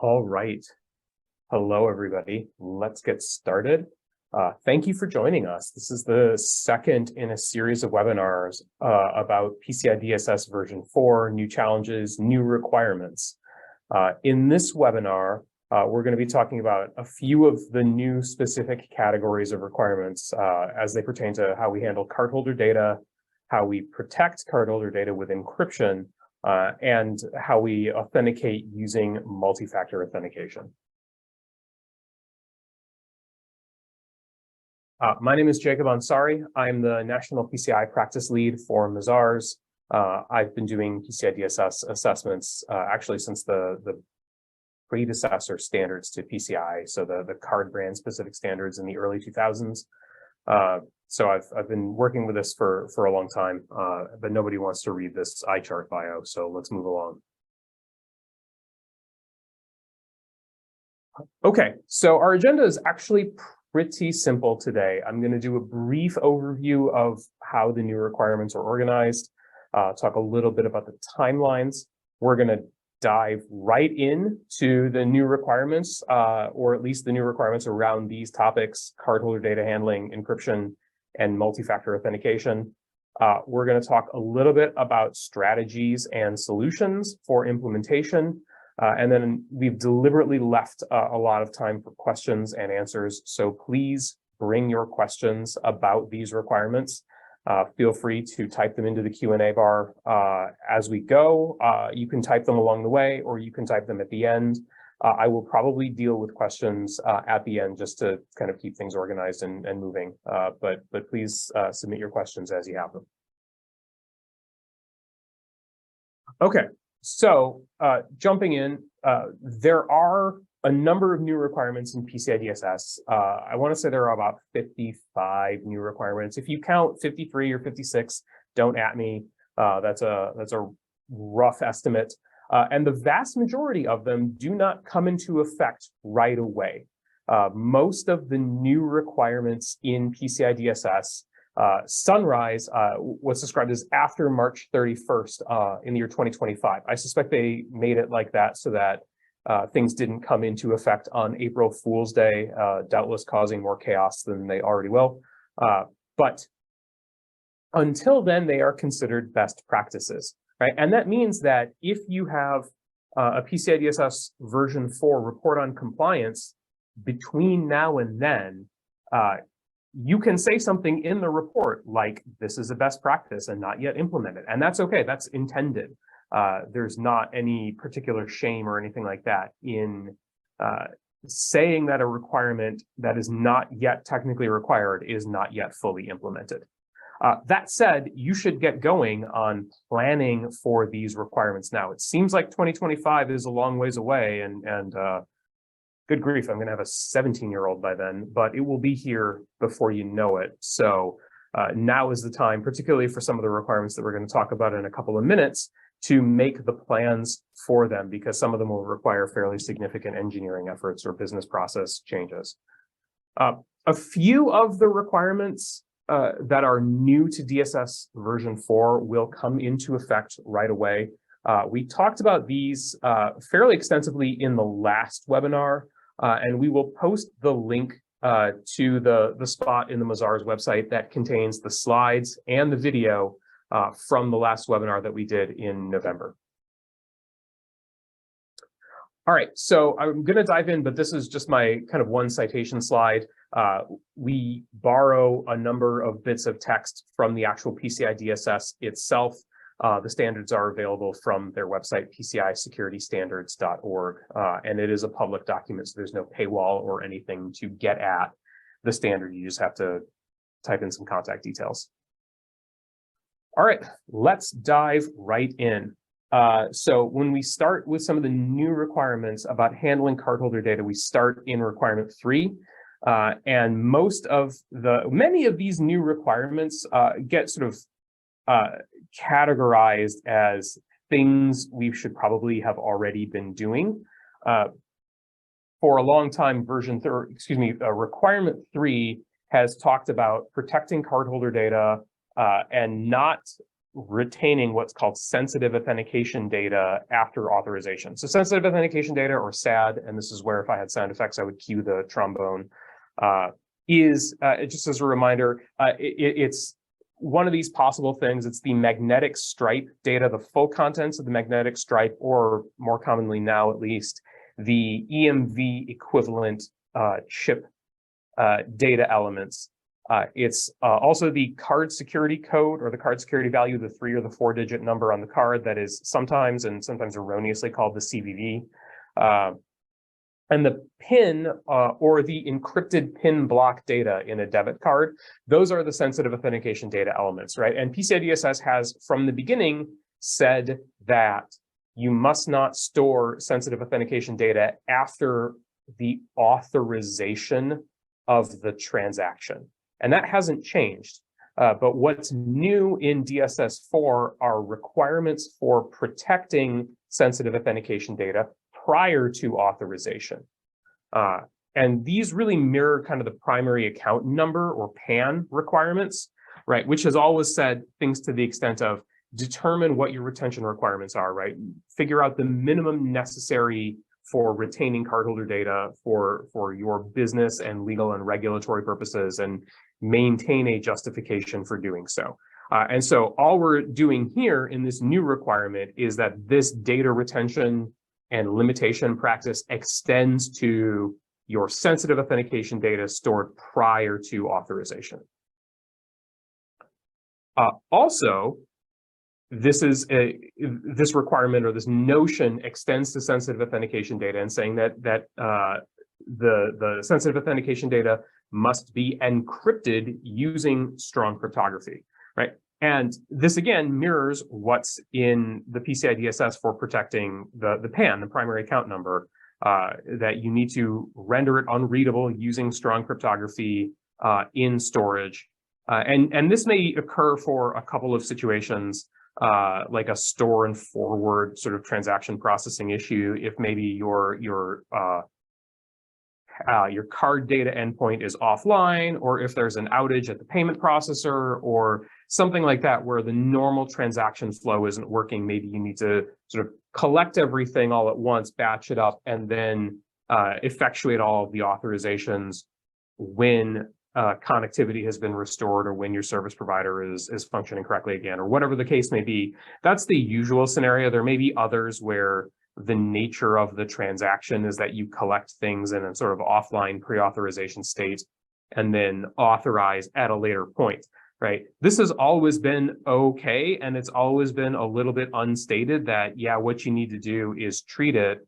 All right. Hello, everybody. Let's get started. Thank you for joining us. This is the second in a series of webinars about PCI DSS version 4, new challenges, new requirements. In this webinar, we're going to be talking about a few of the new specific categories of requirements as they pertain to how we handle cardholder data, how we protect cardholder data with encryption, and how we authenticate using multi-factor authentication. My name is Jacob Ansari. I'm the National PCI Practice Lead for Mazars. I've been doing PCI DSS assessments actually since the predecessor standards to PCI, so the card brand specific standards in the early 2000s. So I've been working with this for a long time, but nobody wants to read this eye chart bio, so let's move along. Okay, so our agenda is actually pretty simple today. I'm going to do a brief overview of how the new requirements are organized, talk a little bit about the timelines. We're going to dive right into the new requirements, or at least the new requirements around these topics: cardholder data handling, encryption, and multi-factor authentication. We're going to talk a little bit about strategies and solutions for implementation. And then we've deliberately left a lot of time for questions and answers. So please bring your questions about these requirements. Feel free to type them into the Q&A bar as we go. You can type them along the way, or you can type them at the end. I will probably deal with questions at the end just to kind of keep things organized and moving. But please submit your questions as you have them. Okay. So jumping in, there are a number of new requirements in PCI DSS. I want to say there are about 55 new requirements. If you count 53 or 56, don't at me. That's a rough estimate. And the vast majority of them do not come into effect right away. Most of the new requirements in PCI DSS sunrise, what's described as after March 31st in the year 2025. I suspect they made it like that so that things didn't come into effect on April Fool's Day, doubtless causing more chaos than they already will. But until then, they are considered best practices, right? And that means that if you have a PCI DSS version 4 report on compliance between now and then, you can say something in the report like, this is a best practice and not yet implemented. And that's okay, that's intended. There's not any particular shame or anything like that in saying that a requirement that is not yet technically required is not yet fully implemented. That said, you should get going on planning for these requirements now. It seems like 2025 is a long ways away, and good grief, I'm going to have a 17-year-old by then, but it will be here before you know it. So now is the time, particularly for some of the requirements that we're going to talk about in a couple of minutes, to make the plans for them, because some of them will require fairly significant engineering efforts or business process changes. A few of the requirements that are new to DSS version 4 will come into effect right away. We talked about these fairly extensively in the last webinar. And we will post the link to the spot in the Mazars website that contains the slides and the video from the last webinar that we did in November. All right, so I'm going to dive in, but this is just my kind of one citation slide. We borrow a number of bits of text from the actual PCI DSS itself. The standards are available from their website, PCIsecuritystandards.org, and it is a public document, so there's no paywall or anything to get at the standard. You just have to type in some contact details. All right, let's dive right in. So when we start with some of the new requirements about handling cardholder data, we start in requirement 3. And many of these new requirements get sort of categorized as things we should probably have already been doing. For a long time, requirement 3 has talked about protecting cardholder data and not retaining what's called sensitive authentication data after authorization. So sensitive authentication data, or SAD, and this is where if I had sound effects, I would cue the trombone, is, just as a reminder, it's one of these possible things. It's the magnetic stripe data, the full contents of the magnetic stripe, or more commonly now at least, the EMV equivalent chip data elements. It's also the card security code, or the card security value, the 3 or the 4-digit number on the card that is sometimes and sometimes erroneously called the CVV. And the PIN, or the encrypted PIN block data in a debit card, those are the sensitive authentication data elements, right? And PCI DSS has, from the beginning, said that you must not store sensitive authentication data after the authorization of the transaction. And that hasn't changed. But what's new in DSS4 are requirements for protecting sensitive authentication data prior to authorization. And these really mirror kind of the primary account number, or PAN, requirements, right? Which has always said things to the extent of determine what your retention requirements are, right? Figure out the minimum necessary for retaining cardholder data for your business and legal and regulatory purposes, and maintain a justification for doing so. And so all we're doing here in this new requirement is that this data retention and limitation practice extends to your sensitive authentication data stored prior to authorization. Also, this requirement, or this notion, extends to sensitive authentication data, and saying that the sensitive authentication data must be encrypted using strong cryptography, right? And this again mirrors what's in the PCI DSS for protecting the PAN, the primary account number, that you need to render it unreadable using strong cryptography in storage. And this may occur for a couple of situations, like a store and forward sort of transaction processing issue. If maybe your card data endpoint is offline, or if there's an outage at the payment processor, or something like that, where the normal transaction flow isn't working, maybe you need to sort of collect everything all at once, batch it up, and then effectuate all of the authorizations when connectivity has been restored, or when your service provider is functioning correctly again, or whatever the case may be. That's the usual scenario. There may be others where the nature of the transaction is that you collect things in a sort of offline pre-authorization state and then authorize at a later point, right? This has always been okay, and it's always been a little bit unstated that, yeah, what you need to do is treat it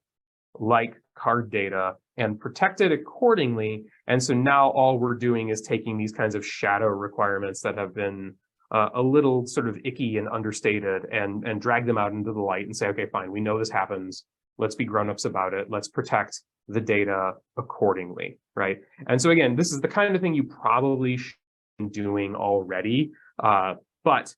like card data and protect it accordingly. And so now all we're doing is taking these kinds of shadow requirements that have been a little sort of icky and understated, and drag them out into the light and say, okay, fine, we know this happens. Let's be grown-ups about it. Let's protect the data accordingly, right? And so again, this is the kind of thing you probably should be doing already, but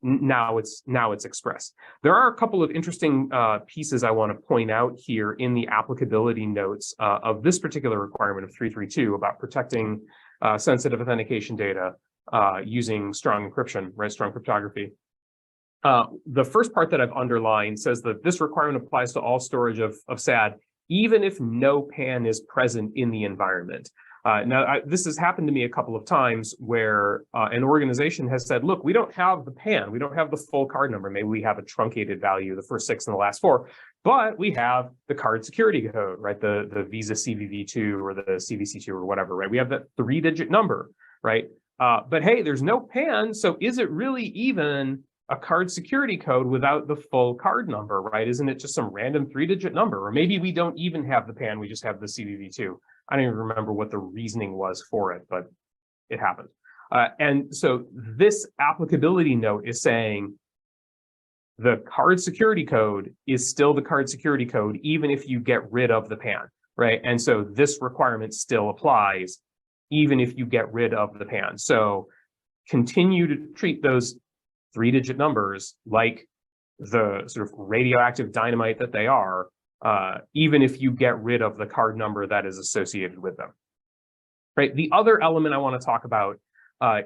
now it's expressed. There are a couple of interesting pieces I want to point out here in the applicability notes of this particular requirement of 332 about protecting sensitive authentication data using strong encryption, right? Strong cryptography. The first part that I've underlined says that this requirement applies to all storage of SAD, even if no PAN is present in the environment. This has happened to me a couple of times where an organization has said, look, we don't have the PAN, we don't have the full card number. Maybe we have a truncated value, the first 6 and the last 4, but we have the card security code, right? The Visa CVV2 or the CVC2 or whatever, right? We have that 3-digit number, right? But hey, there's no PAN, so is it really even a card security code without the full card number, right? Isn't it just some random 3-digit number? Or maybe we don't even have the PAN, we just have the CVV2. I don't even remember what the reasoning was for it, but it happened. And so this applicability note is saying the card security code is still the card security code, even if you get rid of the PAN, right? And so this requirement still applies, even if you get rid of the PAN. So continue to treat those 3-digit numbers like the sort of radioactive dynamite that they are, even if you get rid of the card number that is associated with them, right? The other element I want to talk about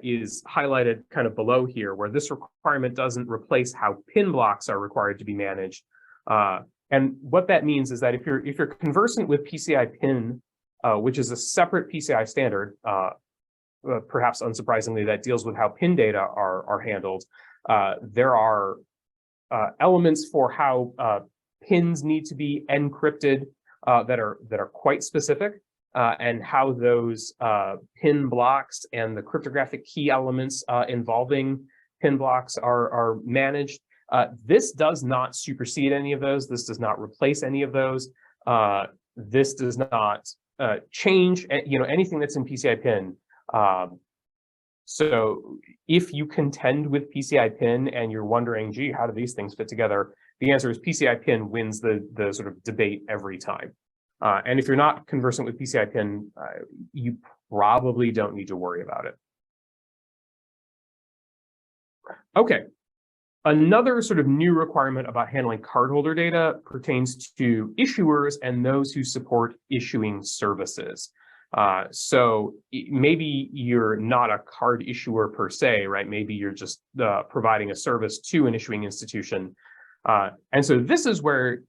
is highlighted kind of below here, where this requirement doesn't replace how PIN blocks are required to be managed. And what that means is that if you're conversant with PCI PIN, which is a separate PCI standard, perhaps unsurprisingly, that deals with how PIN data are handled, there are elements for how pins need to be encrypted that are quite specific, and how those PIN blocks and the cryptographic key elements involving PIN blocks are managed. This does not supersede any of those. This does not replace any of those. This does not change, anything that's in PCI PIN. So if you contend with PCI PIN and you're wondering, gee, how do these things fit together? The answer is PCI PIN wins the sort of debate every time. And if you're not conversant with PCI PIN, you probably don't need to worry about it. Okay. Another sort of new requirement about handling cardholder data pertains to issuers and those who support issuing services. So maybe you're not a card issuer per se, right? Maybe you're just providing a service to an issuing institution. And so this is where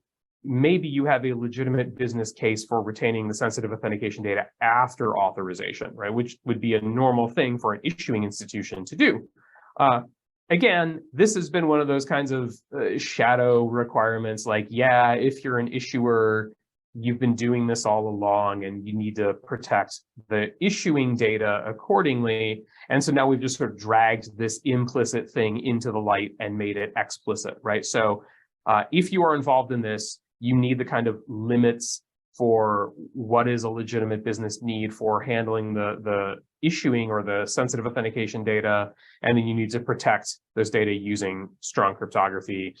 maybe you have a legitimate business case for retaining the sensitive authentication data after authorization, right? Which would be a normal thing for an issuing institution to do. Again, this has been one of those kinds of shadow requirements, like, yeah, if you're an issuer, you've been doing this all along and you need to protect the issuing data accordingly. And so now we've just sort of dragged this implicit thing into the light and made it explicit, right? So if you are involved in this, you need the kind of limits for what is a legitimate business need for handling the issuing or the sensitive authentication data, and then you need to protect those data using strong cryptography.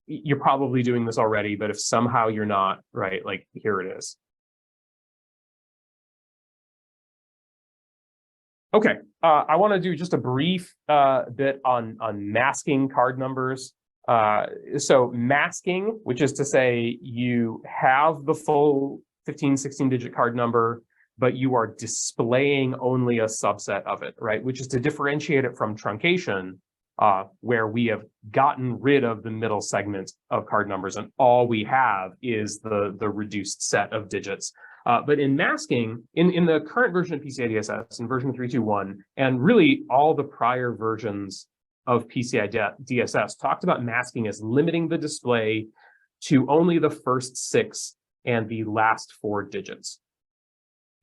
You're probably doing this already, but if somehow you're not, right, like here it is. Okay, I want to do just a brief bit on masking card numbers. So masking, which is to say you have the full 15, 16-digit card number, but you are displaying only a subset of it, right? Which is to differentiate it from truncation, where we have gotten rid of the middle segment of card numbers and all we have is the reduced set of digits. But in masking, in the current version of PCI DSS, in version 3.2.1, and really all the prior versions of PCI DSS talked about masking as limiting the display to only the first 6 and the last 4 digits,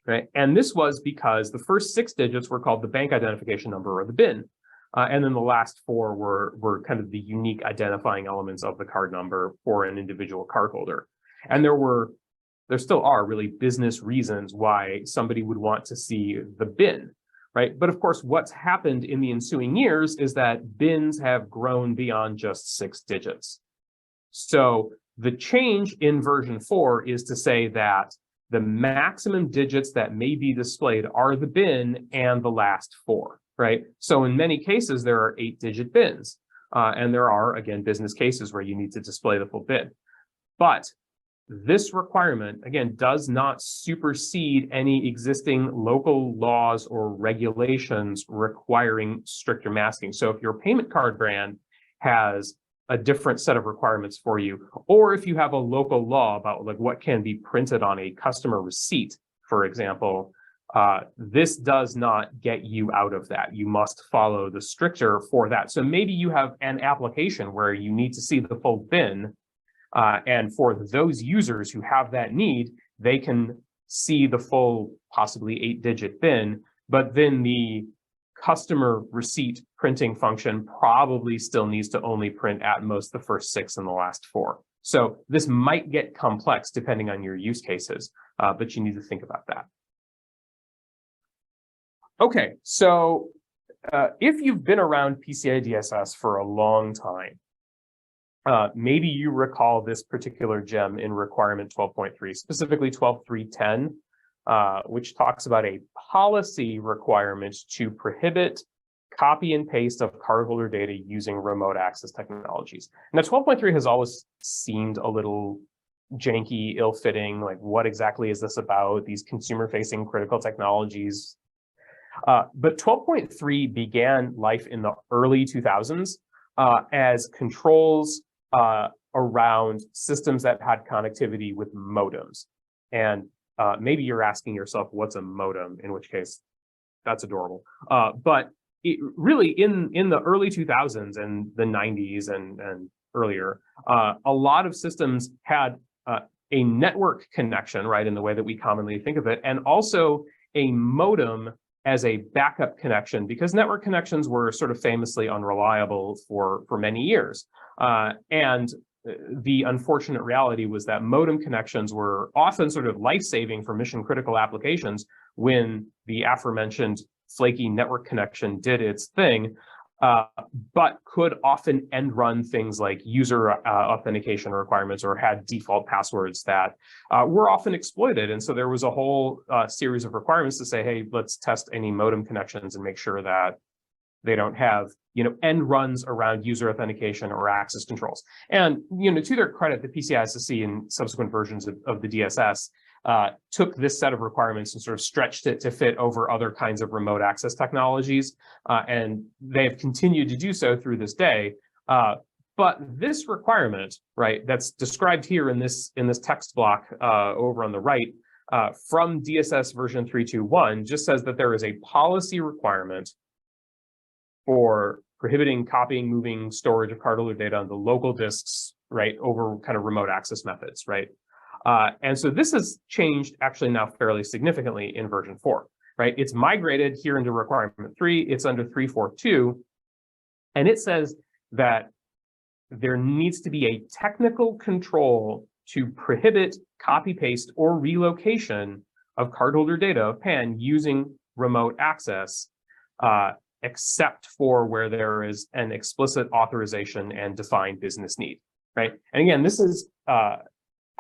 right? And this was because the first 6 digits were called the bank identification number or the BIN. And then the last 4 were kind of the unique identifying elements of the card number for an individual cardholder. And there still are really business reasons why somebody would want to see the BIN, right? But of course, what's happened in the ensuing years is that BINs have grown beyond just 6 digits. So the change in version 4 is to say that the maximum digits that may be displayed are the BIN and the last 4, right? So in many cases, there are 8-digit BINs. And there are, again, business cases where you need to display the full BIN. But this requirement, again, does not supersede any existing local laws or regulations requiring stricter masking. So if your payment card brand has a different set of requirements for you, or if you have a local law about like what can be printed on a customer receipt, for example, this does not get you out of that. You must follow the stricter for that. So maybe you have an application where you need to see the full BIN, and for those users who have that need, they can see the full possibly 8-digit BIN, but then the customer receipt printing function probably still needs to only print at most the first 6 and the last 4. So this might get complex depending on your use cases, but you need to think about that. Okay, so if you've been around PCI DSS for a long time, maybe you recall this particular gem in requirement 12.3, specifically 12.3.10, which talks about a policy requirement to prohibit copy and paste of cardholder data using remote access technologies. Now, 12.3 has always seemed a little janky, ill-fitting, like what exactly is this about, these consumer-facing critical technologies? But 12.3 began life in the early 2000s as controls around systems that had connectivity with modems. And maybe you're asking yourself, what's a modem? In which case, that's adorable. But really, in the early 2000s and the 90s and earlier, a lot of systems had a network connection, right, in the way that we commonly think of it, and also a modem as a backup connection, because network connections were sort of famously unreliable for many years. And the unfortunate reality was that modem connections were often sort of life-saving for mission-critical applications when the aforementioned flaky network connection did its thing, but could often end run things like user authentication requirements or had default passwords that were often exploited. And so there was a whole series of requirements to say, hey, let's test any modem connections and make sure that they don't have, end runs around user authentication or access controls. And, to their credit, the PCI DSS and subsequent versions of the DSS took this set of requirements and sort of stretched it to fit over other kinds of remote access technologies. And they have continued to do so through this day. But this requirement, right, that's described here in this text block over on the right from DSS version 3.2.1 just says that there is a policy requirement for prohibiting copying, moving, storage of cardholder data on the local disks, right, over kind of remote access methods, right? And so this has changed actually now fairly significantly in version 4, right? It's migrated here into requirement 3, it's under 3.4.2, and it says that there needs to be a technical control to prohibit copy, paste, or relocation of cardholder data of PAN using remote access, except for where there is an explicit authorization and defined business need, right? And again, this is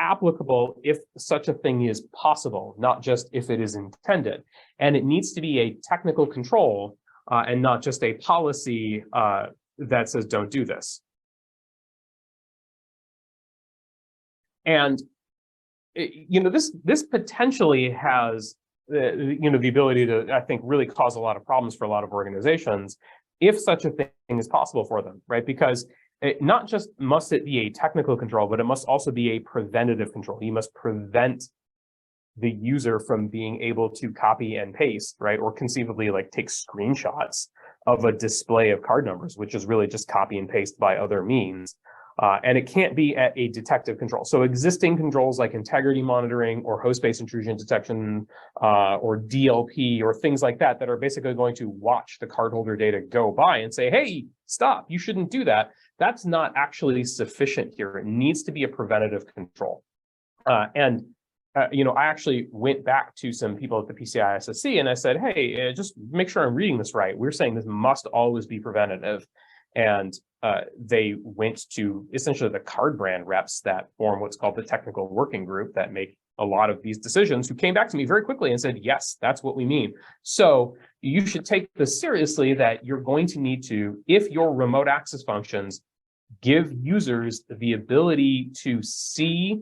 applicable if such a thing is possible, not just if it is intended. And it needs to be a technical control and not just a policy that says don't do this. And this potentially has the ability to, I think, really cause a lot of problems for a lot of organizations if such a thing is possible for them, right? Because not just must it be a technical control, but it must also be a preventative control. You must prevent the user from being able to copy and paste, right? Or conceivably like take screenshots of a display of card numbers, which is really just copy and paste by other means. And it can't be at a detective control. So existing controls like integrity monitoring or host-based intrusion detection or DLP or things like that that are basically going to watch the cardholder data go by and say, hey, stop, you shouldn't do that. That's not actually sufficient here. It needs to be a preventative control. I actually went back to some people at the PCI DSS and I said, hey, just make sure I'm reading this right. We're saying this must always be preventative. And they went to essentially the card brand reps that form what's called the technical working group that make a lot of these decisions, who came back to me very quickly and said, yes, that's what we mean. So you should take this seriously, that you're going to need to, if your remote access functions give users the ability to see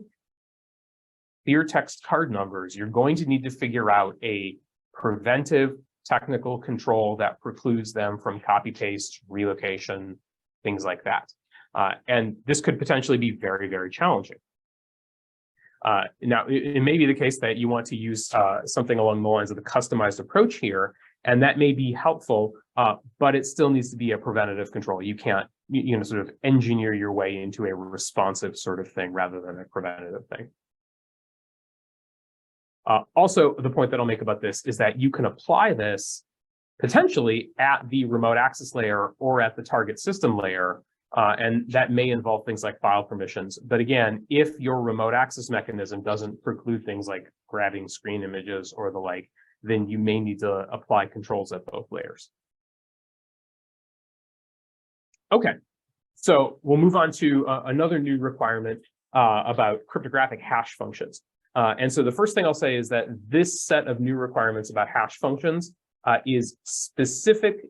clear text card numbers, you're going to need to figure out a preventive technical control that precludes them from copy paste, relocation, things like that. And this could potentially be very, very challenging. Now, it may be the case that you want to use something along the lines of the customized approach here, and that may be helpful, but it still needs to be a preventative control. You can't, sort of engineer your way into a responsive sort of thing rather than a preventative thing. Also, the point that I'll make about this is that you can apply this potentially at the remote access layer or at the target system layer, and that may involve things like file permissions. But again, if your remote access mechanism doesn't preclude things like grabbing screen images or the like, then you may need to apply controls at both layers. Okay, so we'll move on to another new requirement about cryptographic hash functions. And so the first thing I'll say is that this set of new requirements about hash functions is specific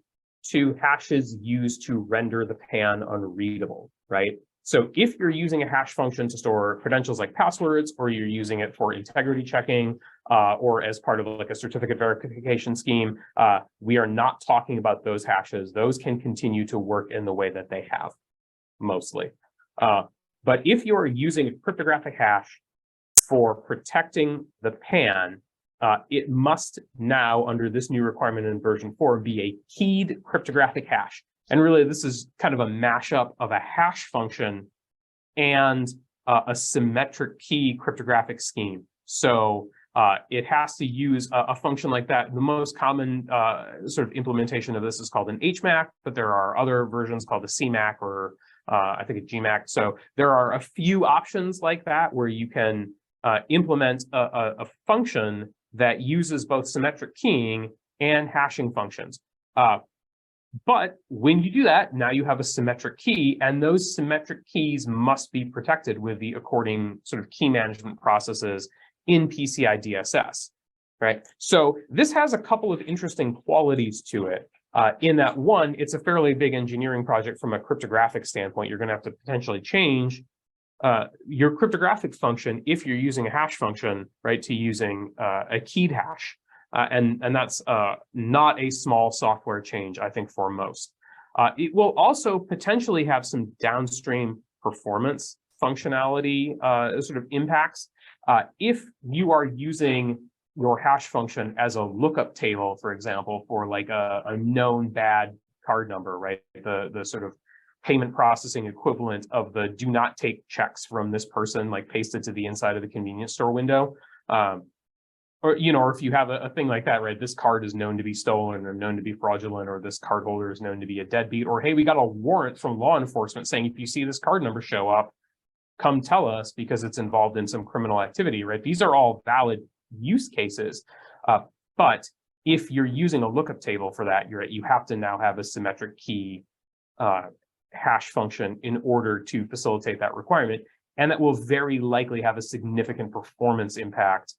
to hashes used to render the PAN unreadable, right? So if you're using a hash function to store credentials like passwords, or you're using it for integrity checking, or as part of like a certificate verification scheme, we are not talking about those hashes. Those can continue to work in the way that they have, mostly. But if you are using a cryptographic hash for protecting the PAN, it must now, under this new requirement in version 4, be a keyed cryptographic hash. And really, this is kind of a mashup of a hash function and a symmetric key cryptographic scheme. So it has to use a function like that. The most common sort of implementation of this is called an HMAC, but there are other versions called a CMAC or I think a GMAC. So there are a few options like that where you can implement a function that uses both symmetric keying and hashing functions. But when you do that, now you have a symmetric key, and those symmetric keys must be protected with the according sort of key management processes in PCI DSS, right? So this has a couple of interesting qualities to it. In that, one, it's a fairly big engineering project from a cryptographic standpoint. You're going to have to potentially change your cryptographic function if you're using a hash function, right, to using a keyed hash. And that's not a small software change, I think, for most. It will also potentially have some downstream performance functionality sort of impacts. If you are using your hash function as a lookup table, for example, for like a known bad card number, right? The sort of payment processing equivalent of the do not take checks from this person, like pasted to the inside of the convenience store window. Or, you know, or if you have a thing like that, right? This card is known to be stolen or known to be fraudulent, or this cardholder is known to be a deadbeat, or hey, we got a warrant from law enforcement saying if you see this card number show up, come tell us because it's involved in some criminal activity, right? These are all valid use cases. But if you're using a lookup table for that, you have to now have a symmetric key hash function in order to facilitate that requirement. And that will very likely have a significant performance impact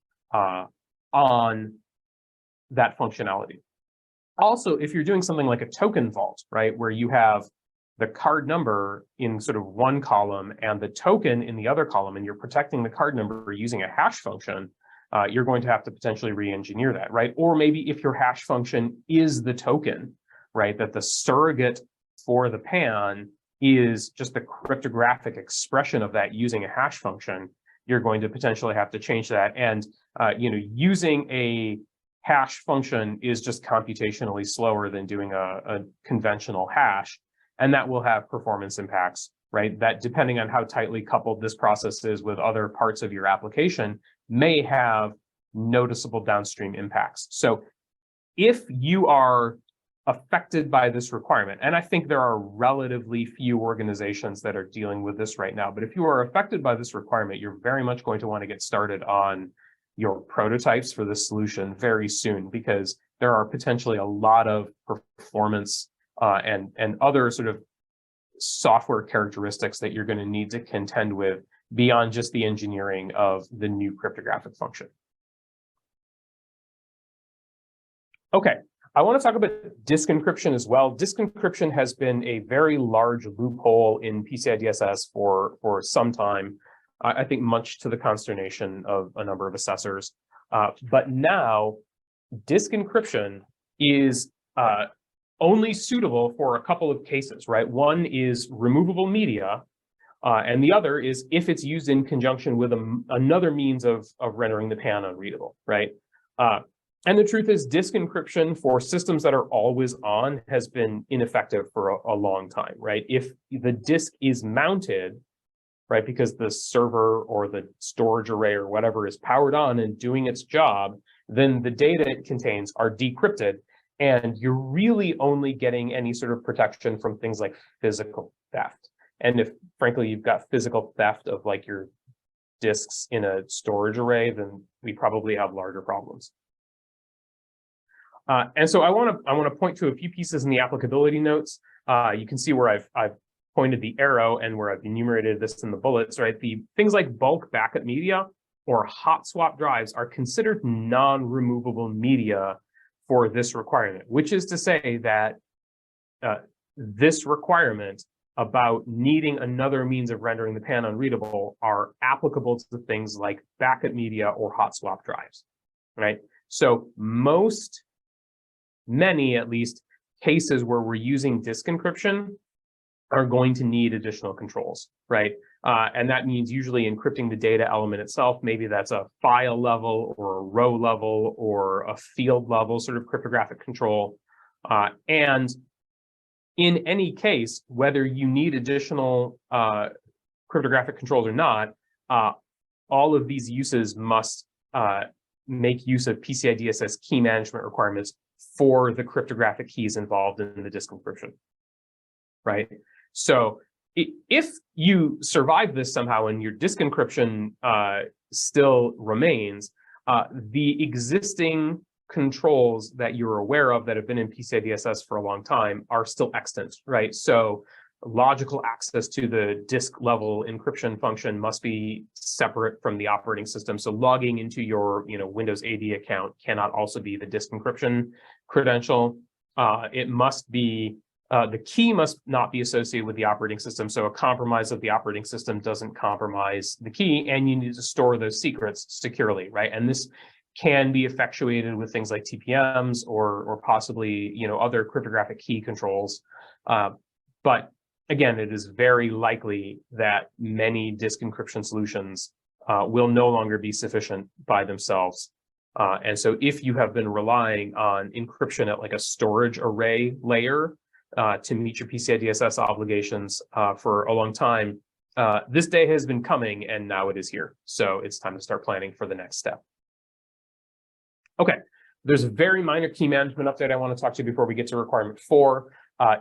on that functionality. Also, if you're doing something like a token vault, right, where you have the card number in sort of one column and the token in the other column, and you're protecting the card number using a hash function, you're going to have to potentially re-engineer that, right? Or maybe if your hash function is the token, right, that the surrogate for the PAN is just the cryptographic expression of that using a hash function, you're going to potentially have to change that. And you know, using a hash function is just computationally slower than doing a conventional hash, and that will have performance impacts, right? That, depending on how tightly coupled this process is with other parts of your application, may have noticeable downstream impacts. So if you are affected by this requirement, and I think there are relatively few organizations that are dealing with this right now, but if you are affected by this requirement, you're very much going to want to get started on your prototypes for this solution very soon, because there are potentially a lot of performance and other sort of software characteristics that you're going to need to contend with beyond just the engineering of the new cryptographic function. Okay. I want to talk about disk encryption as well. Disk encryption has been a very large loophole in PCI DSS for some time, I think much to the consternation of a number of assessors. But now, disk encryption is only suitable for a couple of cases, right? One is removable media, and the other is if it's used in conjunction with another means of rendering the PAN unreadable, right? And the truth is, disk encryption for systems that are always on has been ineffective for a long time, right? If the disk is mounted, right, because the server or the storage array or whatever is powered on and doing its job, then the data it contains are decrypted, and you're really only getting any sort of protection from things like physical theft. And if, frankly, you've got physical theft of like your disks in a storage array, then we probably have larger problems. And so I want to point to a few pieces in the applicability notes. You can see where I've pointed the arrow and where I've enumerated this in the bullets, right? The things like bulk backup media or hot swap drives are considered non-removable media for this requirement, which is to say that this requirement about needing another means of rendering the PAN unreadable are applicable to things like backup media or hot swap drives. right? So many at least, cases where we're using disk encryption are going to need additional controls, right? And that means usually encrypting the data element itself. Maybe that's a file level or a row level or a field level sort of cryptographic control. And in any case, whether you need additional cryptographic controls or not, all of these uses must make use of PCI DSS key management requirements for the cryptographic keys involved in the disk encryption, right? So if you survive this somehow and your disk encryption still remains, the existing controls that you're aware of that have been in PCI DSS for a long time are still extant, right? So logical access to the disk level encryption function must be separate from the operating system. So logging into your Windows AD account cannot also be the disk encryption credential. It must be the key must not be associated with the operating system. So a compromise of the operating system doesn't compromise the key, and you need to store those secrets securely, right? And this can be effectuated with things like TPMs or possibly other cryptographic key controls. But again, it is very likely that many disk encryption solutions will no longer be sufficient by themselves. And so if you have been relying on encryption at like a storage array layer to meet your PCI DSS obligations for a long time, this day has been coming and now it is here. So it's time to start planning for the next step. Okay, there's a very minor key management update I want to talk to you before we get to requirement 4.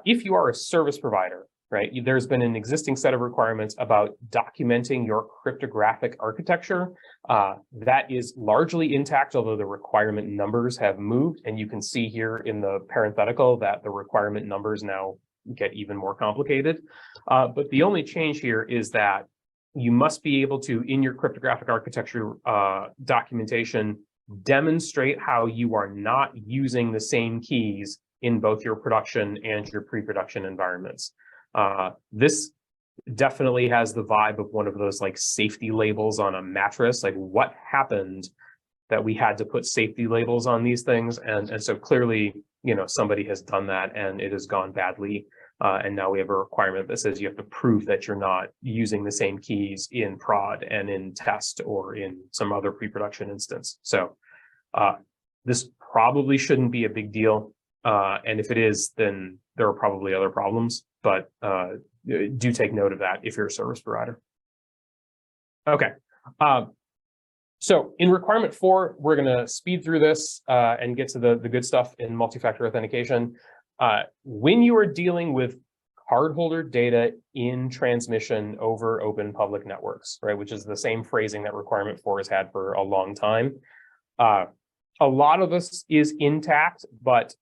If you are a service provider, right, there's been an existing set of requirements about documenting your cryptographic architecture. That is largely intact, although the requirement numbers have moved. And you can see here in the parenthetical that the requirement numbers now get even more complicated. But the only change here is that you must be able to, in your cryptographic architecture documentation, demonstrate how you are not using the same keys in both your production and your pre-production environments. This definitely has the vibe of one of those like safety labels on a mattress. Like, what happened that we had to put safety labels on these things? And so clearly, somebody has done that and it has gone badly. And now we have a requirement that says you have to prove that you're not using the same keys in prod and in test or in some other pre-production instance. So this probably shouldn't be a big deal. And if it is, then there are probably other problems, but do take note of that if you're a service provider. Okay. So in requirement 4, we're going to speed through this and get to the good stuff in multi-factor authentication. When you are dealing with cardholder data in transmission over open public networks, right, which is the same phrasing that requirement 4 has had for a long time, a lot of this is intact, but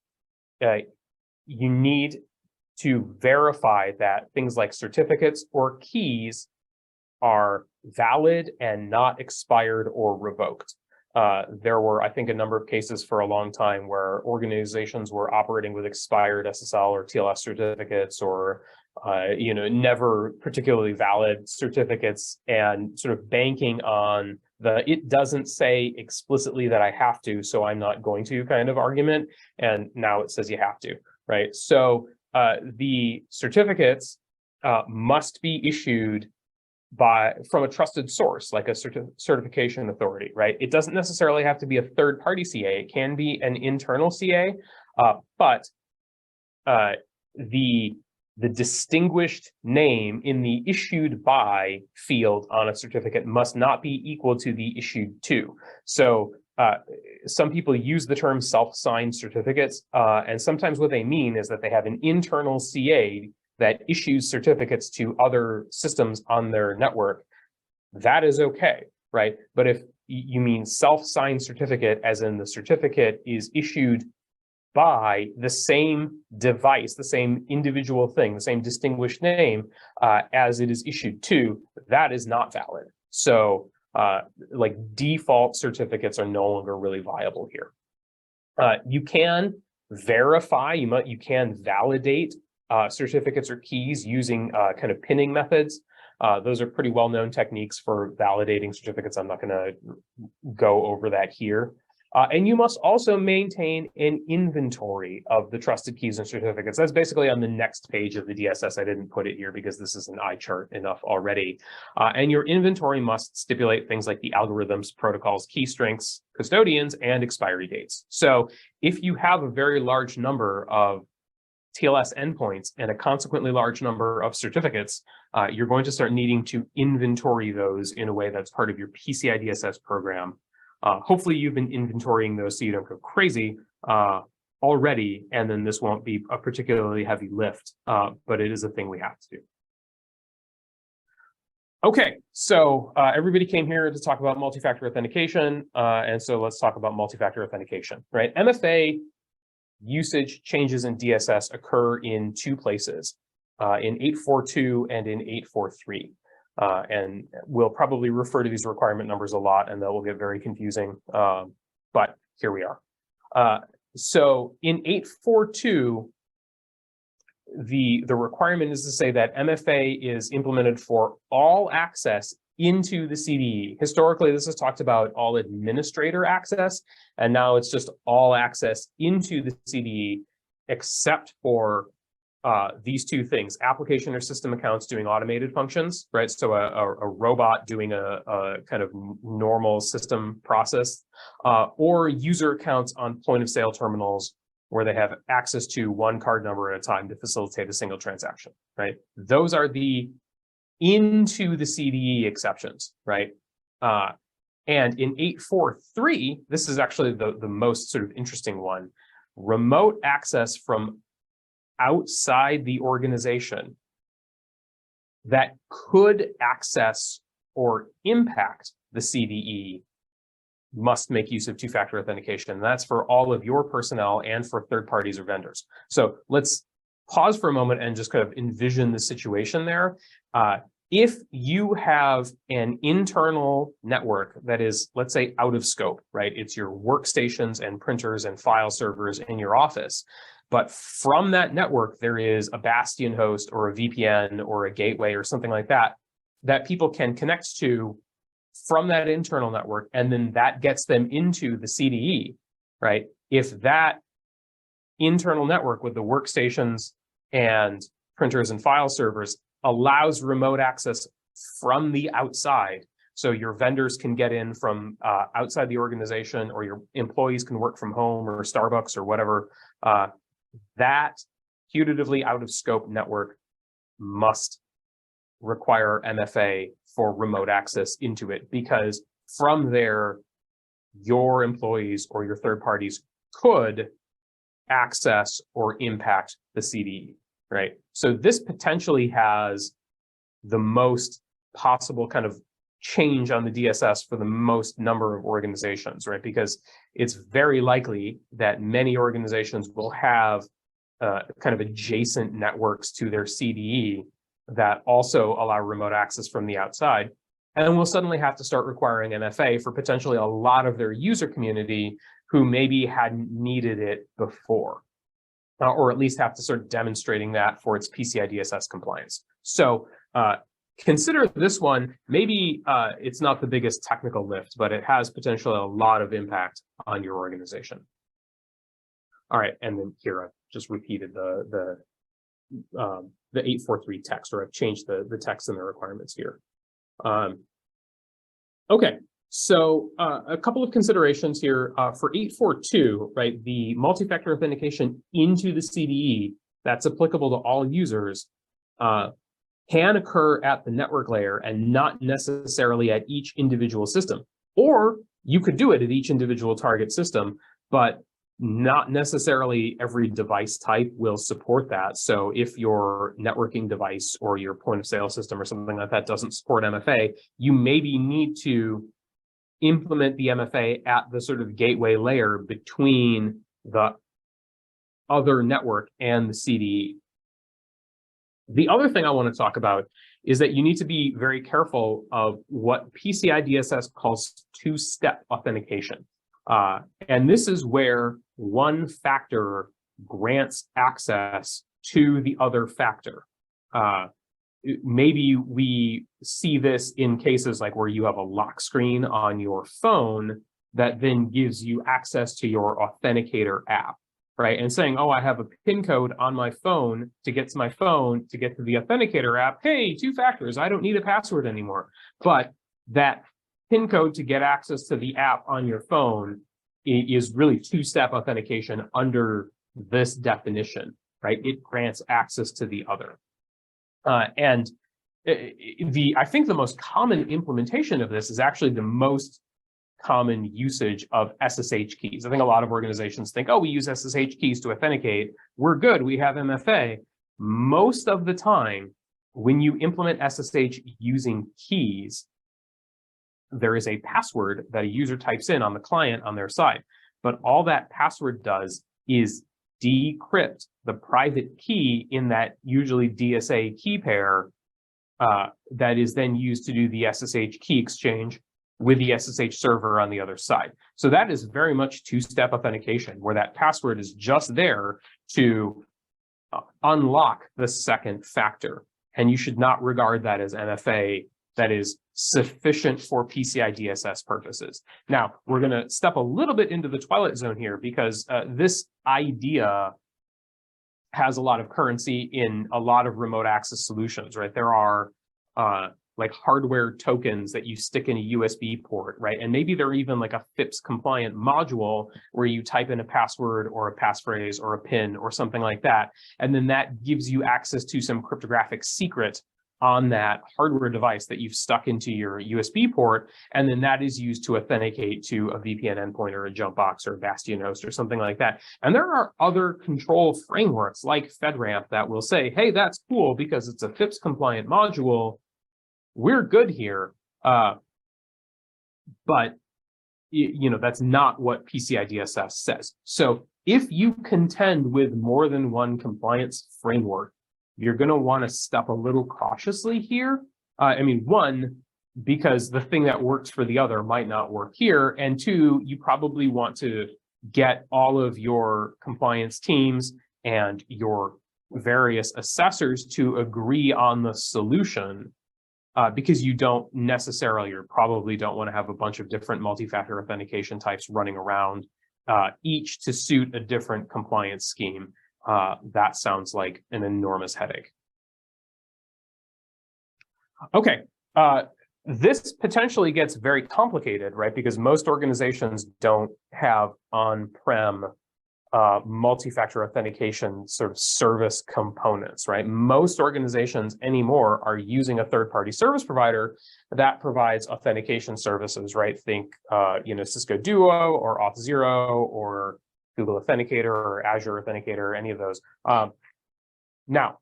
you need to verify that things like certificates or keys are valid and not expired or revoked. There were, I think, a number of cases for a long time where organizations were operating with expired SSL or TLS certificates or, never particularly valid certificates and sort of banking on it doesn't say explicitly that I have to, so I'm not going to kind of argument. And now it says you have to, right? So the certificates must be issued from a trusted source, like a certification authority, right? It doesn't necessarily have to be a third-party CA. It can be an internal CA, but the distinguished name in the issued by field on a certificate must not be equal to the issued to. So some people use the term self-signed certificates, and sometimes what they mean is that they have an internal CA that issues certificates to other systems on their network. That is okay, right? But if you mean self-signed certificate, as in the certificate is issued by the same device, the same individual thing, the same distinguished name as it is issued to, that is not valid. So like default certificates are no longer really viable here. You can verify, you can validate certificates or keys using kind of pinning methods. Those are pretty well-known techniques for validating certificates. I'm not going to go over that here. And you must also maintain an inventory of the trusted keys and certificates. That's basically on the next page of the DSS. I didn't put it here because this is an eye chart enough already. And your inventory must stipulate things like the algorithms, protocols, key strengths, custodians, and expiry dates. So if you have a very large number of TLS endpoints and a consequently large number of certificates, you're going to start needing to inventory those in a way that's part of your PCI DSS program. Hopefully you've been inventorying those so you don't go crazy already, and then this won't be a particularly heavy lift, but it is a thing we have to do. Okay, so everybody came here to talk about multi-factor authentication, and so let's talk about multi-factor authentication, right? MFA usage changes in DSS occur in two places, in 842 and in 843. And we'll probably refer to these requirement numbers a lot, and that will get very confusing, but here we are. So in 842, the requirement is to say that MFA is implemented for all access into the CDE. Historically, this is talked about all administrator access, and now it's just all access into the CDE, except for these two things: application or system accounts doing automated functions, right? So a robot doing a kind of normal system process, or user accounts on point of sale terminals where they have access to one card number at a time to facilitate a single transaction, right? Those are the into the CDE exceptions, right? And in 843, this is actually the most sort of interesting one: remote access from outside the organization that could access or impact the CDE must make use of two-factor authentication. And that's for all of your personnel and for third parties or vendors. So let's pause for a moment and just kind of envision the situation there. If you have an internal network that is, let's say, out of scope, right? It's your workstations and printers and file servers in your office. But from that network, there is a bastion host or a VPN or a gateway or something like that, that people can connect to from that internal network, and then that gets them into the CDE, right? If that internal network with the workstations and printers and file servers allows remote access from the outside, so your vendors can get in from outside the organization, or your employees can work from home or Starbucks or whatever, that putatively out of scope network must require MFA for remote access into it, because from there, your employees or your third parties could access or impact the CDE, right? So this potentially has the most possible kind of change on the DSS for the most number of organizations, right? Because it's very likely that many organizations will have kind of adjacent networks to their CDE that also allow remote access from the outside. And we'll suddenly have to start requiring MFA for potentially a lot of their user community who maybe hadn't needed it before, or at least have to start demonstrating that for its PCI DSS compliance. So consider this one, maybe it's not the biggest technical lift, but it has potentially a lot of impact on your organization. All right, and then here I've just repeated the 843 text, or I've changed the text and the requirements here. Okay, so a couple of considerations here for 842, right? The multi-factor authentication into the CDE that's applicable to all users can occur at the network layer and not necessarily at each individual system. Or you could do it at each individual target system, but not necessarily every device type will support that. So if your networking device or your point of sale system or something like that doesn't support MFA, you maybe need to implement the MFA at the sort of gateway layer between the other network and the CDE. The other thing I want to talk about is that you need to be very careful of what PCI DSS calls two-step authentication. And this is where one factor grants access to the other factor. Maybe we see this in cases like where you have a lock screen on your phone that then gives you access to your authenticator app, right? And saying, oh, I have a PIN code on my phone to get to my phone to get to the authenticator app. Hey, 2 factors, I don't need a password anymore. But that PIN code to get access to the app on your phone is really 2-step authentication under this definition, right? It grants access to the other. I think the most common implementation of this is actually the most common usage of SSH keys. I think a lot of organizations think, oh, we use SSH keys to authenticate. We're good. We have MFA. Most of the time, when you implement SSH using keys, there is a password that a user types in on the client on their side. But all that password does is decrypt the private key in that usually DSA key pair that is then used to do the SSH key exchange with the SSH server on the other side. So that is very much 2-step authentication, where that password is just there to unlock the second factor. And you should not regard that as MFA that is sufficient for PCI DSS purposes. Now, we're going to step a little bit into the twilight zone here, because this idea has a lot of currency in a lot of remote access solutions, right? There are like hardware tokens that you stick in a USB port, right? And maybe they're even like a FIPS compliant module where you type in a password or a passphrase or a PIN or something like that. And then that gives you access to some cryptographic secret on that hardware device that you've stuck into your USB port. And then that is used to authenticate to a VPN endpoint or a jump box or a Bastion host or something like that. And there are other control frameworks like FedRAMP that will say, hey, that's cool because it's a FIPS compliant module. We're good here, but that's not what PCI DSS says. So if you contend with more than one compliance framework, you're going to want to step a little cautiously here. One, because the thing that works for the other might not work here, and 2, you probably want to get all of your compliance teams and your various assessors to agree on the solution. Because you don't necessarily, or probably don't want to have a bunch of different multi-factor authentication types running around, each to suit a different compliance scheme. That sounds like an enormous headache. Okay, this potentially gets very complicated, right? Because most organizations don't have on-prem multi-factor authentication sort of service components, right? Most organizations anymore are using a third-party service provider that provides authentication services, right? Think, Cisco Duo or Auth0 or Google Authenticator or Azure Authenticator, any of those. Now,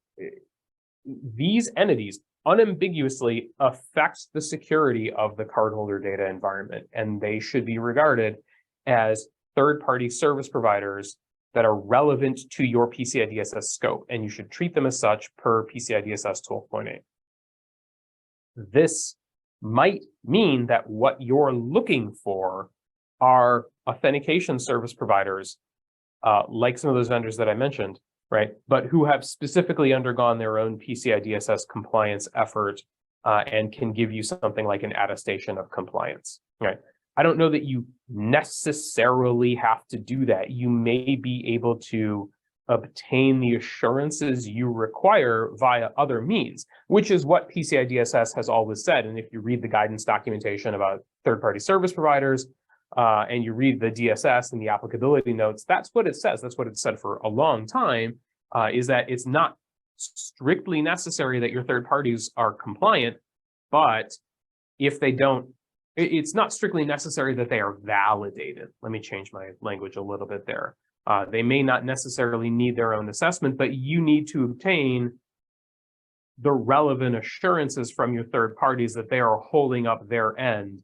these entities unambiguously affect the security of the cardholder data environment, and they should be regarded as third-party service providers that are relevant to your PCI DSS scope, and you should treat them as such per PCI DSS 12.8. This might mean that what you're looking for are authentication service providers, like some of those vendors that I mentioned, right? But who have specifically undergone their own PCI DSS compliance effort and can give you something like an attestation of compliance, right? I don't know that you necessarily have to do that. You may be able to obtain the assurances you require via other means, which is what PCI DSS has always said. And if you read the guidance documentation about third-party service providers, and you read the DSS and the applicability notes, that's what it says. That's what it said for a long time, is that it's not strictly necessary that your third parties are compliant, but if they don't, it's not strictly necessary that they are validated. Let me change my language a little bit there. They may not necessarily need their own assessment, but you need to obtain the relevant assurances from your third parties that they are holding up their end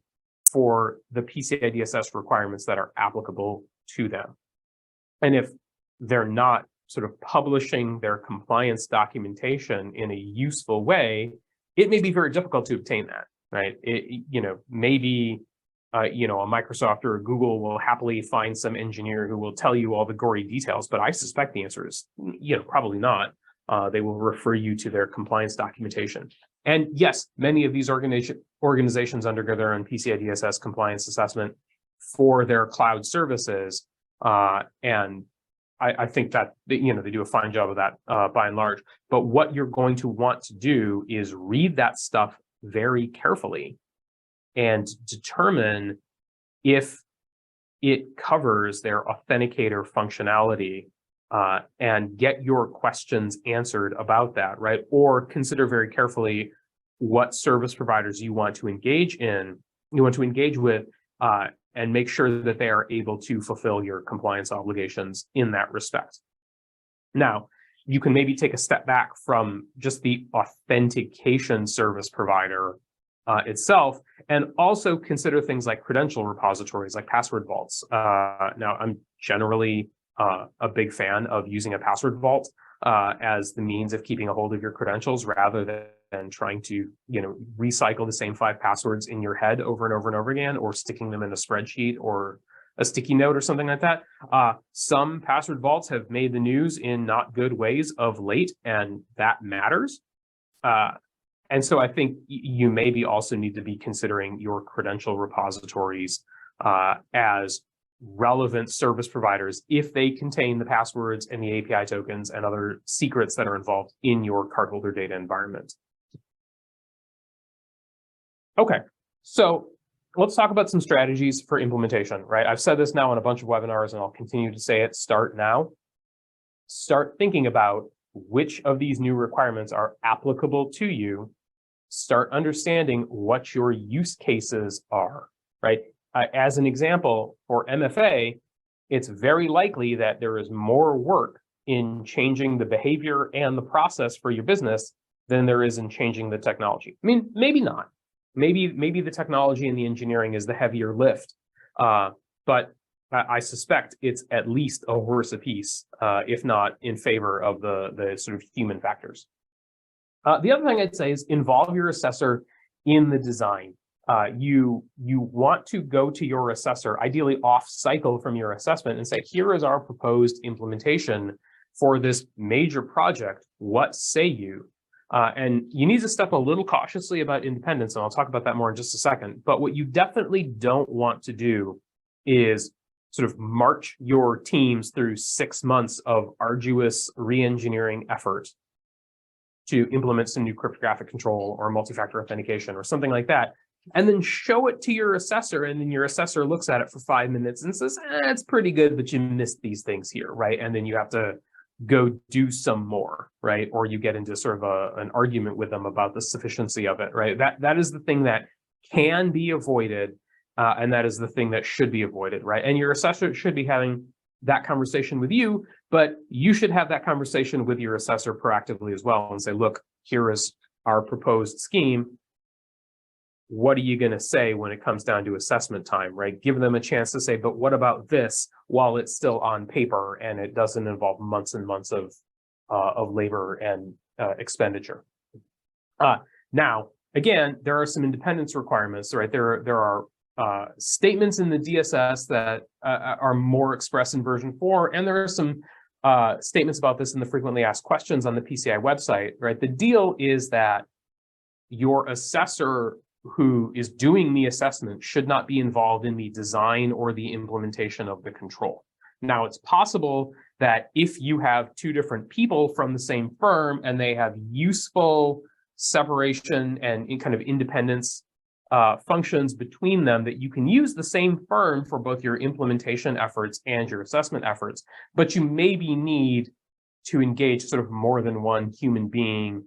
for the PCI DSS requirements that are applicable to them. And if they're not sort of publishing their compliance documentation in a useful way, it may be very difficult to obtain that, right? Maybe a Microsoft or a Google will happily find some engineer who will tell you all the gory details, but I suspect the answer is, probably not. They will refer you to their compliance documentation. And yes, many of these organizations undergo their own PCI DSS compliance assessment. for their cloud services. And I think that they do a fine job of that by and large. But what you're going to want to do is read that stuff very carefully and determine if it covers their authenticator functionality, and get your questions answered about that, right? Or consider very carefully what service providers you want to engage with, and make sure that they are able to fulfill your compliance obligations in that respect. Now, you can maybe take a step back from just the authentication service provider itself, and also consider things like credential repositories, like password vaults. Now, I'm generally a big fan of using a password vault as the means of keeping a hold of your credentials, rather than trying to recycle the same 5 passwords in your head over and over and over again, or sticking them in a spreadsheet or a sticky note or something like that. Some password vaults have made the news in not good ways of late, and that matters. And so I think you maybe also need to be considering your credential repositories as relevant service providers if they contain the passwords and the API tokens and other secrets that are involved in your cardholder data environment. Okay, so let's talk about some strategies for implementation, right? I've said this now on a bunch of webinars, and I'll continue to say it. Start now. Start thinking about which of these new requirements are applicable to you. Start understanding what your use cases are, right? As an example, for MFA, it's very likely that there is more work in changing the behavior and the process for your business than there is in changing the technology. I mean, maybe not. Maybe the technology and the engineering is the heavier lift, but I suspect it's at least a worse a piece, if not in favor of the sort of human factors. The other thing I'd say is involve your assessor in the design. You want to go to your assessor, ideally off cycle from your assessment, and say, here is our proposed implementation for this major project. What say you? And you need to step a little cautiously about independence, and I'll talk about that more in just a second. But what you definitely don't want to do is sort of march your teams through 6 months of arduous re-engineering effort to implement some new cryptographic control or multi-factor authentication or something like that, and then show it to your assessor, and then your assessor looks at it for 5 minutes and says, it's pretty good, but you missed these things here, right? And then you have to go do some more, right? Or you get into sort of an argument with them about the sufficiency of it, right? That is the thing that can be avoided, and that is the thing that should be avoided, right? And your assessor should be having that conversation with you, but you should have that conversation with your assessor proactively as well and say, look, here is our proposed scheme. What are you going to say when it comes down to assessment time, right? Give them a chance to say, but what about this, while it's still on paper and it doesn't involve months and months of labor and expenditure. Now, again, there are some independence requirements, right? There are statements in the DSS that are more expressed in version 4, and there are some statements about this in the frequently asked questions on the PCI website, right? The deal is that your assessor who is doing the assessment should not be involved in the design or the implementation of the control. Now, it's possible that if you have 2 different people from the same firm and they have useful separation and kind of independence functions between them, that you can use the same firm for both your implementation efforts and your assessment efforts, but you maybe need to engage sort of more than one human being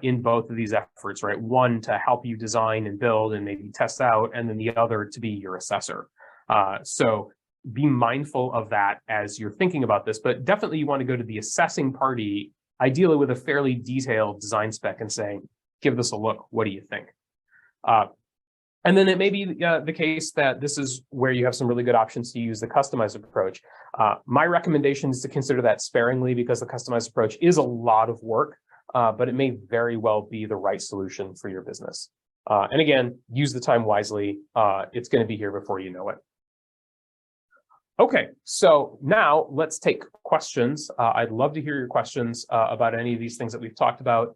in both of these efforts, right? One to help you design and build and maybe test out, and then the other to be your assessor. So be mindful of that as you're thinking about this, but definitely you want to go to the assessing party, ideally with a fairly detailed design spec, and say, give this a look, what do you think? And then it may be the case that this is where you have some really good options to use the customized approach. My recommendation is to consider that sparingly, because the customized approach is a lot of work. But it may very well be the right solution for your business. And again, use the time wisely. It's going to be here before you know it. Okay, so now let's take questions. I'd love to hear your questions about any of these things that we've talked about.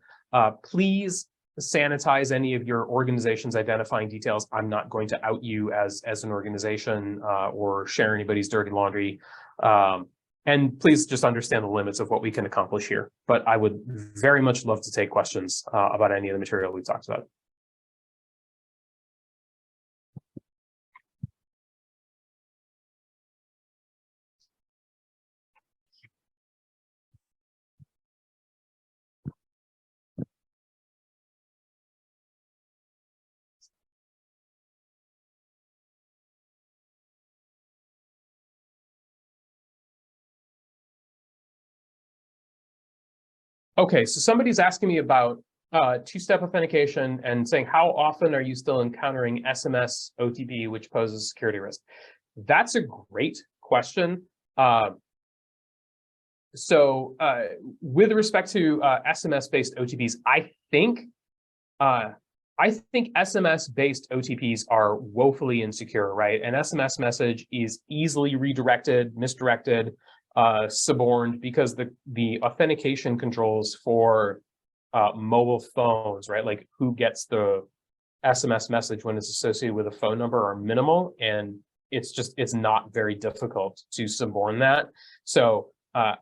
Please sanitize any of your organization's identifying details. I'm not going to out you as an organization or share anybody's dirty laundry. And please just understand the limits of what we can accomplish here. But I would very much love to take questions about any of the material we've talked about. Okay, so somebody's asking me about two-step authentication and saying, how often are you still encountering SMS OTP, which poses security risk? That's a great question. With respect to SMS-based OTPs, I think SMS-based OTPs are woefully insecure, right? An SMS message is easily redirected, misdirected, suborned, because the authentication controls for mobile phones, right? Like who gets the SMS message when it's associated with a phone number are minimal, and it's not very difficult to suborn that. So I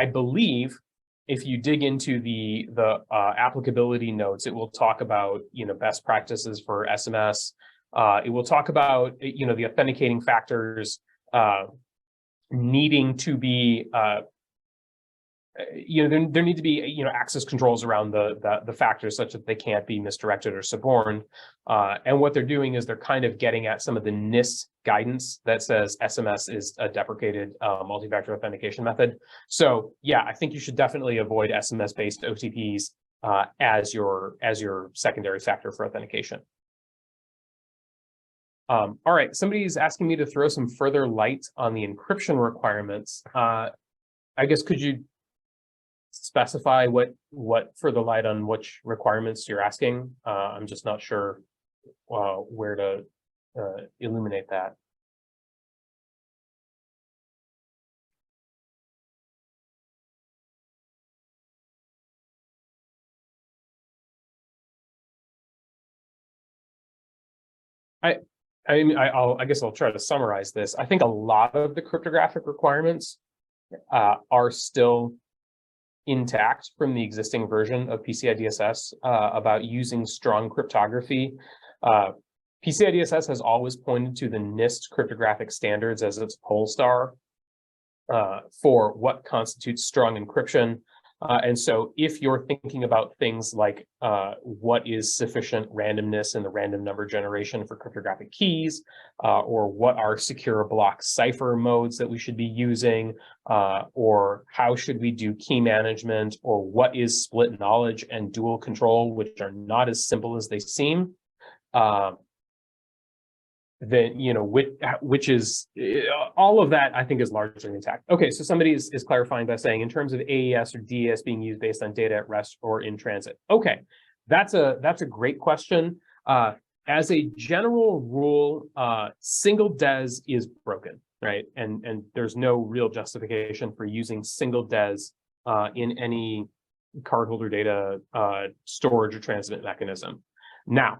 believe if you dig into the applicability notes, it will talk about best practices for SMS. It will talk about the authenticating factors needing to be there need to be access controls around the factors such that they can't be misdirected or suborned. And what they're doing is they're kind of getting at some of the NIST guidance that says SMS is a deprecated multi-factor authentication method. So yeah, I think you should definitely avoid SMS-based OTPs as your secondary factor for authentication. All right, somebody's asking me to throw some further light on the encryption requirements. I guess could you specify what further light on which requirements you're asking? I'm just not sure where to illuminate that. I guess I'll try to summarize this. I think a lot of the cryptographic requirements are still intact from the existing version of PCI DSS about using strong cryptography. PCI DSS has always pointed to the NIST cryptographic standards as its pole star for what constitutes strong encryption. And so if you're thinking about things like what is sufficient randomness in the random number generation for cryptographic keys, or what are secure block cipher modes that we should be using, or how should we do key management, or what is split knowledge and dual control, which are not as simple as they seem, then which is all of that I think is largely intact. Okay, so somebody is clarifying by saying in terms of AES or DES being used based on data at rest or in transit. Okay, that's a great question. As a general rule, single DES is broken, right? And there's no real justification for using single DES in any cardholder data storage or transmit mechanism. Now,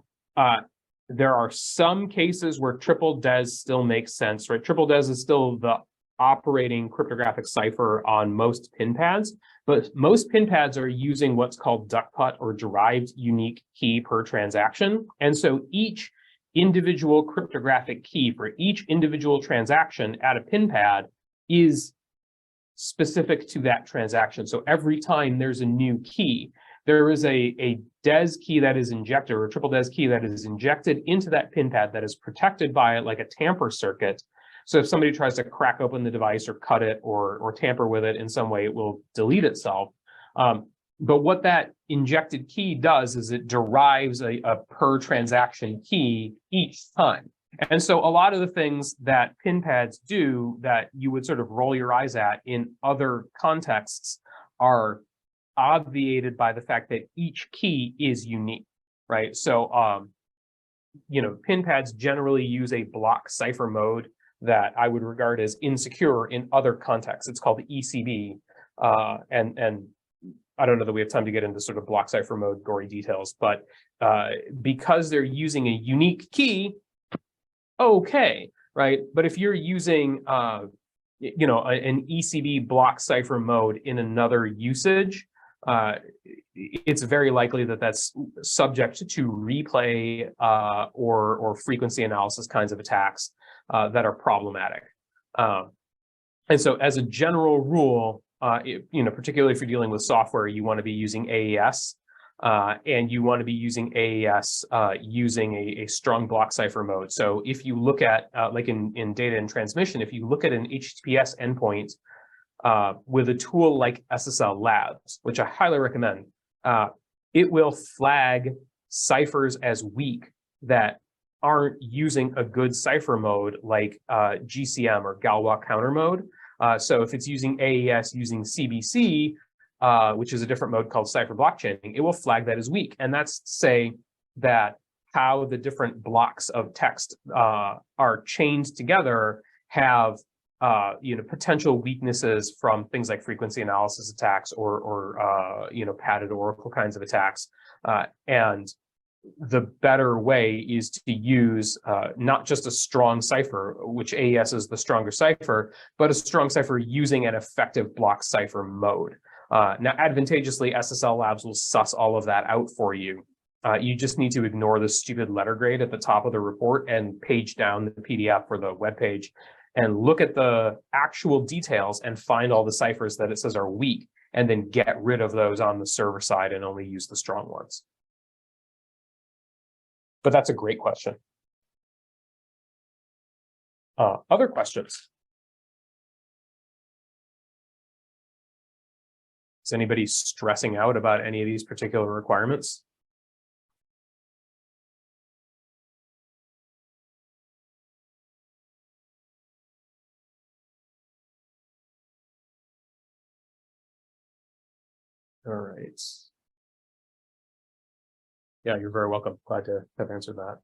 there are some cases where triple DES still makes sense, right? Triple DES is still the operating cryptographic cipher on most pin pads, but most pin pads are using what's called duckput or derived unique key per transaction. And so each individual cryptographic key for each individual transaction at a pin pad is specific to that transaction. So every time there's a new key, there is a DES key that is injected, or a triple DES key that is injected into that pin pad that is protected by it like a tamper circuit. So if somebody tries to crack open the device or cut it or tamper with it in some way, it will delete itself. But what that injected key does is it derives a per transaction key each time. And so a lot of the things that pin pads do that you would sort of roll your eyes at in other contexts are obviated by the fact that each key is unique, right? So, pin pads generally use a block cipher mode that I would regard as insecure in other contexts. It's called ECB, and I don't know that we have time to get into sort of block cipher mode gory details, but because they're using a unique key, okay, right? But if you're using an ECB block cipher mode in another usage, it's very likely that that's subject to replay or frequency analysis kinds of attacks that are problematic. And so as a general rule, particularly if you're dealing with software, you want to be using AES, and you want to be using AES using a strong block cipher mode. So if you look at, like in data and transmission, if you look at an HTTPS endpoint with a tool like SSL Labs, which I highly recommend, it will flag ciphers as weak that aren't using a good cipher mode like GCM or Galois counter mode. So if it's using AES using CBC, which is a different mode called cipher blockchaining, it will flag that as weak. And that's to say that how the different blocks of text are chained together have potential weaknesses from things like frequency analysis attacks or padded oracle kinds of attacks. And the better way is to use not just a strong cipher, which AES is the stronger cipher, but a strong cipher using an effective block cipher mode. Now, advantageously, SSL Labs will suss all of that out for you. You just need to ignore the stupid letter grade at the top of the report and page down the PDF for the web page and look at the actual details and find all the ciphers that it says are weak, and then get rid of those on the server side and only use the strong ones. But that's a great question. Other questions? Is anybody stressing out about any of these particular requirements? All right. Yeah, you're very welcome. Glad to have answered that.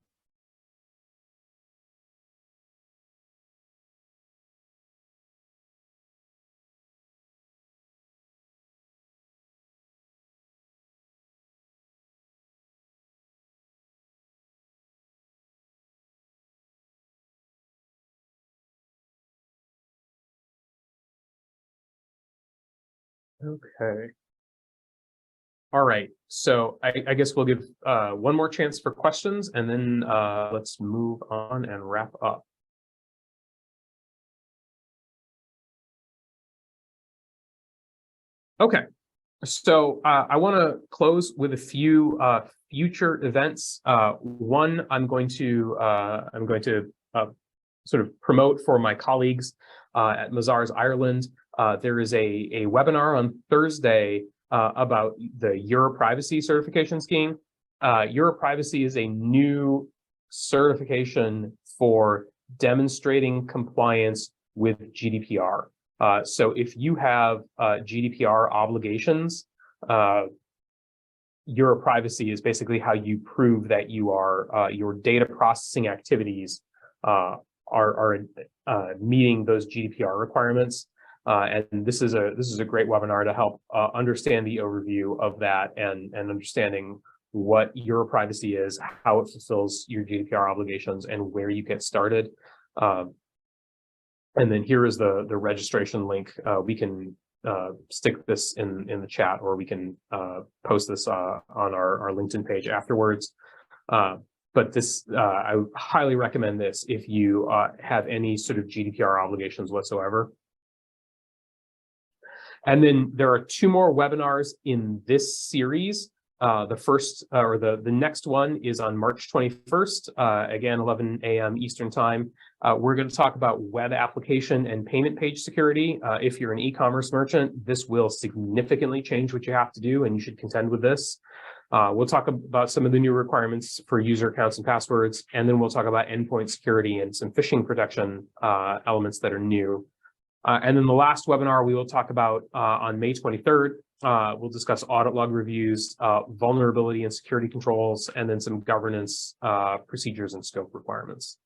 Okay. All right. So I guess we'll give one more chance for questions, and then let's move on and wrap up. Okay. So I want to close with a few future events. One, I'm going to sort of promote for my colleagues at Mazars Ireland. There is a webinar on Thursday about the Europrivacy certification scheme. Europrivacy is a new certification for demonstrating compliance with GDPR. So if you have GDPR obligations, Europrivacy is basically how you prove that you are your data processing activities are meeting those GDPR requirements. And this is a great webinar to help understand the overview of that and understanding what Europrivacy is, how it fulfills your GDPR obligations, and where you get started. And then here is the registration link. We can stick this in the chat, or we can post this on our LinkedIn page afterwards. But this, I highly recommend this if you have any sort of GDPR obligations whatsoever. And then there are two more webinars in this series. The first, or the next one, is on March 21st, again, 11 a.m. Eastern time. We're going to talk about web application and payment page security. If you're an e-commerce merchant, this will significantly change what you have to do, and you should contend with this. We'll talk about some of the new requirements for user accounts and passwords, and then we'll talk about endpoint security and some phishing protection elements that are new. And then the last webinar we will talk about on May 23rd. We'll discuss audit log reviews, vulnerability and security controls, and then some governance procedures and scope requirements.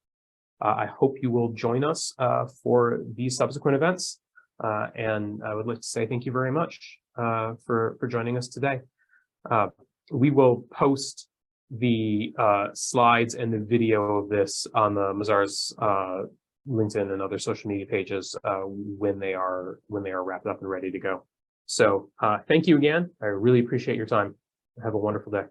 I hope you will join us for these subsequent events. And I would like to say thank you very much. for joining us today. We will post the slides and the video of this on the Mazars LinkedIn and other social media pages when they are wrapped up and ready to go. So thank you again. I really appreciate your time. Have a wonderful day.